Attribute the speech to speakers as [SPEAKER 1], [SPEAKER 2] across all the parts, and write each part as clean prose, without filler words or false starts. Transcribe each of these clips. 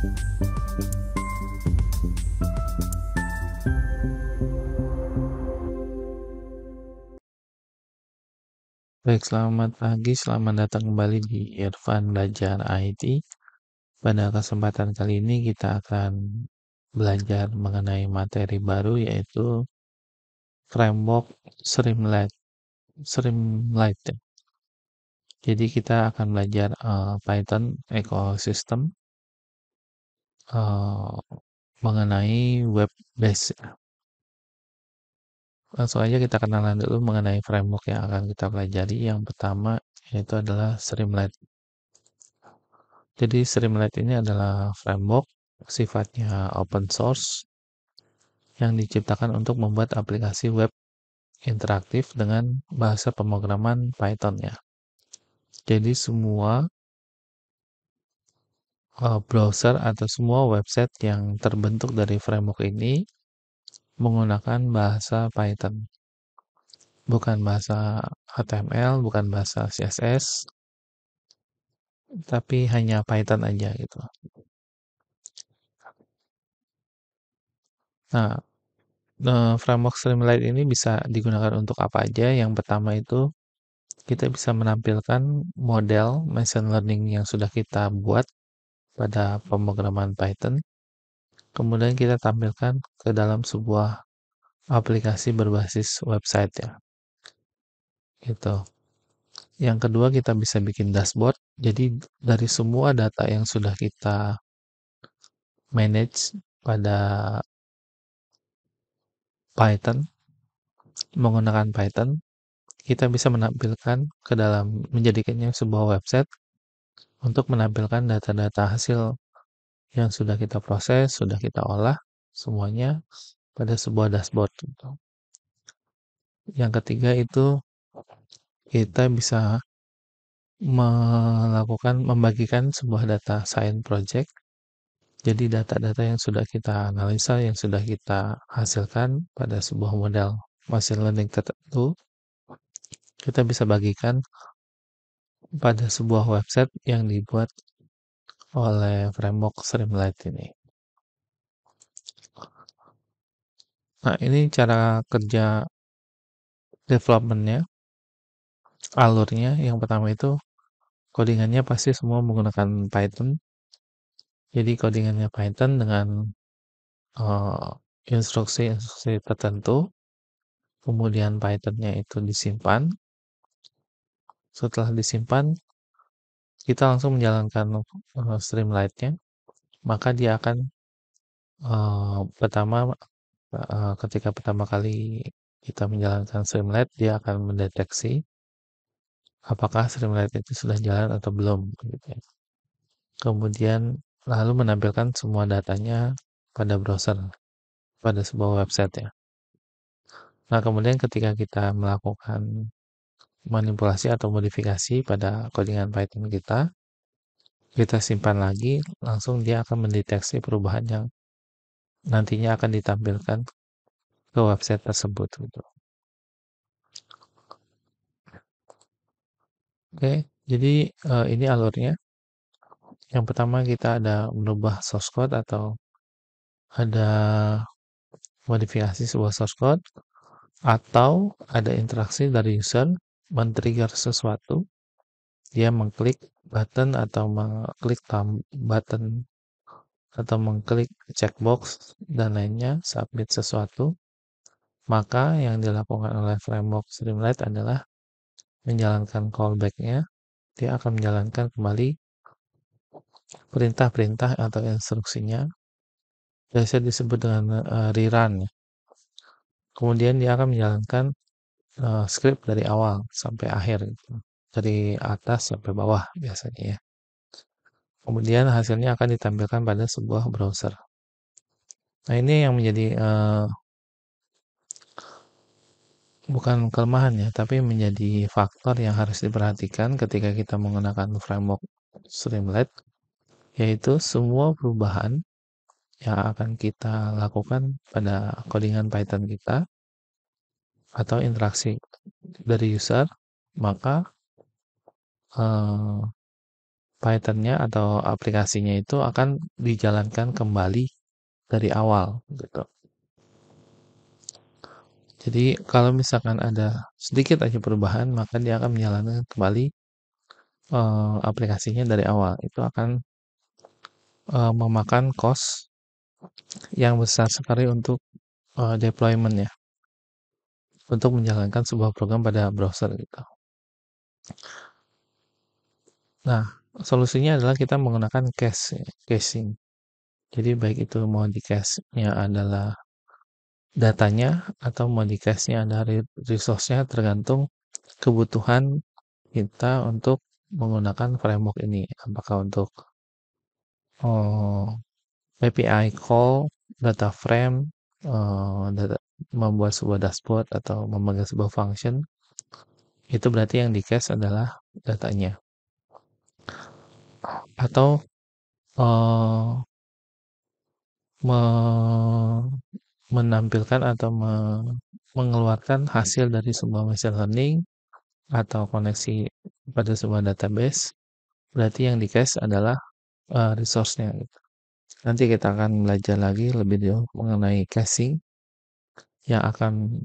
[SPEAKER 1] Baik, selamat pagi, selamat datang kembali di Irfan Belajar IT. Pada kesempatan kali ini kita akan belajar mengenai materi baru yaitu framework Streamlit. Streamlit ya. Jadi kita akan belajar Python ecosystem eh, mengenai web base. Langsung aja kita kenalan dulu mengenai framework yang akan kita pelajari. Yang pertama yaitu adalah Streamlit. Jadi Streamlit ini adalah framework sifatnya open source yang diciptakan untuk membuat aplikasi web interaktif dengan bahasa pemrograman Python ya. Jadi semua browser atau semua website yang terbentuk dari framework ini menggunakan bahasa Python. Bukan bahasa HTML, bukan bahasa CSS, tapi hanya Python aja gitu. Nah, framework Streamlit ini bisa digunakan untuk apa aja? Yang pertama itu kita bisa menampilkan model machine learning yang sudah kita buat pada pemrograman Python. Kemudian kita tampilkan ke dalam sebuah aplikasi berbasis website ya. Gitu. Yang kedua kita bisa bikin dashboard. Jadi dari semua data yang sudah kita manage pada Python, menggunakan Python, kita bisa menampilkan ke dalam menjadikannya sebuah website untuk menampilkan data-data hasil yang sudah kita proses, sudah kita olah semuanya pada sebuah dashboard gitu. Yang ketiga itu kita bisa membagikan sebuah data science project. Jadi data-data yang sudah kita analisa, yang sudah kita hasilkan pada sebuah model machine learning tertentu, kita bisa bagikan pada sebuah website yang dibuat oleh framework Streamlit ini. Nah, ini cara kerja development-nya, alurnya. Yang pertama itu codingannya pasti semua menggunakan Python. Jadi codingannya Python dengan uh, instruksi-instruksi tertentu. Kemudian Python-nya itu disimpan. Setelah disimpan, kita langsung menjalankan Streamlit-nya. Maka dia akan pertama ketika pertama kali kita menjalankan Streamlit, dia akan mendeteksi apakah Streamlit itu sudah jalan atau belum. Gitu ya. Kemudian lalu menampilkan semua datanya pada browser, pada sebuah website ya. Nah, kemudian ketika kita melakukan manipulasi atau modifikasi pada codingan Python kita simpan lagi, langsung dia akan mendeteksi perubahan yang nantinya akan ditampilkan ke website tersebut. Gitu. Oke, jadi ini alurnya. Yang pertama kita ada merubah source code atau ada modifikasi sebuah source code atau ada interaksi dari user men-trigger sesuatu, dia mengklik button atau mengklik button atau mengklik checkbox dan lainnya submit sesuatu, maka yang dilakukan oleh framework Streamlit adalah menjalankan callback-nya, dia akan menjalankan kembali perintah-perintah atau instruksinya, biasa disebut dengan rerun. Kemudian dia akan menjalankan script dari awal sampai akhir, gitu. Dari atas sampai bawah biasanya ya. Kemudian hasilnya akan ditampilkan pada sebuah browser. Nah ini yang menjadi bukan kelemahan ya, tapi menjadi faktor yang harus diperhatikan ketika kita menggunakan framework Streamlit, yaitu semua perubahan yang akan kita lakukan pada codingan Python kita atau interaksi dari user, maka eh, Python-nya atau aplikasinya itu akan dijalankan kembali dari awal gitu. Jadi kalau misalkan ada sedikit aja perubahan, maka dia akan menjalankan kembali aplikasinya dari awal. Itu akan memakan cost yang besar sekali untuk deployment ya, untuk menjalankan sebuah program pada browser gitu. Nah, solusinya adalah kita menggunakan caching. Jadi baik itu mau di cache-nya adalah datanya atau mau di cache-nya ada resource-nya tergantung kebutuhan kita untuk menggunakan framework ini. Apakah untuk API call, data frame, membuat sebuah dashboard atau memegang sebuah function, itu berarti yang di cache adalah datanya. Atau uh, menampilkan atau mengeluarkan hasil dari sebuah machine learning atau koneksi pada sebuah database, berarti yang di cache adalah resource-nya. Gitu. Nanti kita akan belajar lagi lebih jauh mengenai caching yang akan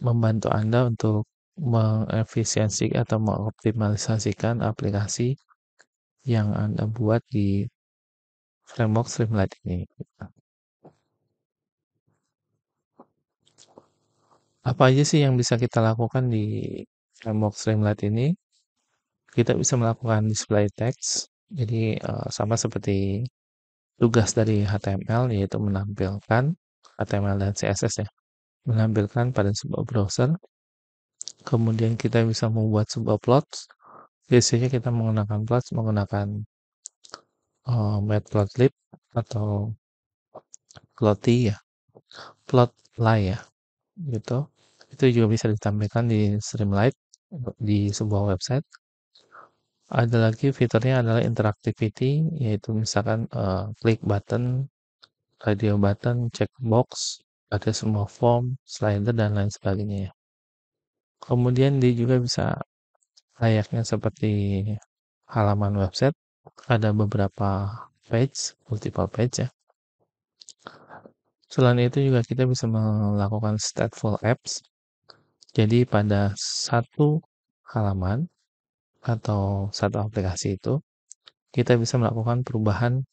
[SPEAKER 1] membantu Anda untuk mengefisiensi atau mengoptimalisasikan aplikasi yang Anda buat di framework Streamlit ini. Apa aja sih yang bisa kita lakukan di framework Streamlit ini? Kita bisa melakukan display text, jadi sama seperti tugas dari HTML, yaitu menampilkan HTML dan CSS ya, menampilkan pada sebuah browser. Kemudian kita bisa membuat sebuah plot. Biasanya kita menggunakan plot menggunakan matplotlib atau plotly ya, plotly ya, gitu. Itu juga bisa ditampilkan di Streamlit di sebuah website. Ada lagi fiturnya adalah interactivity, yaitu misalkan klik button, radio button, checkbox, ada semua form, slider, dan lain sebagainya ya. Kemudian dia juga bisa layaknya seperti halaman website, ada beberapa page, multiple page ya. Selain itu juga kita bisa melakukan stateful apps. Jadi pada satu halaman atau satu aplikasi itu kita bisa melakukan perubahan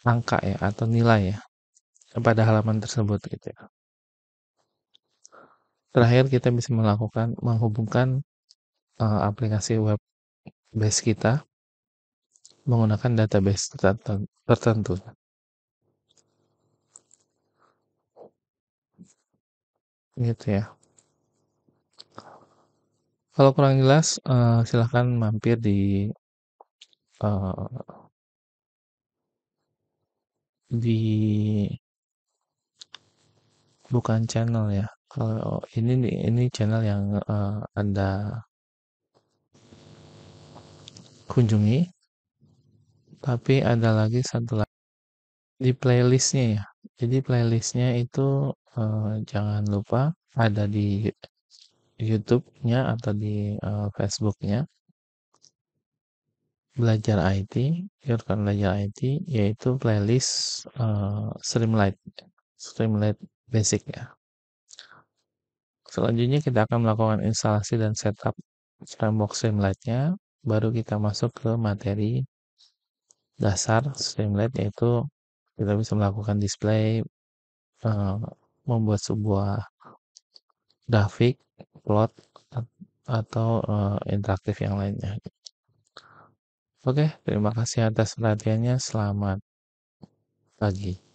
[SPEAKER 1] angka ya atau nilai ya pada halaman tersebut gitu ya. Terakhir kita bisa menghubungkan aplikasi web base kita menggunakan database tertentu. Gitu ya. Kalau kurang jelas, silahkan mampir uh, di bukan channel ya. Kalau ini channel yang Anda kunjungi, tapi ada lagi satu lagi di playlistnya ya. Jadi playlistnya itu jangan lupa ada di YouTube-nya atau di Facebook-nya belajar IT, biarkan belajar IT, yaitu playlist Streamlit Basic ya. Selanjutnya kita akan melakukan instalasi dan setup framework Streamlit-nya, baru kita masuk ke materi dasar Streamlit, yaitu kita bisa melakukan display, membuat sebuah grafik, plot, atau interaktif yang lainnya. Oke, terima kasih atas perhatiannya. Selamat pagi.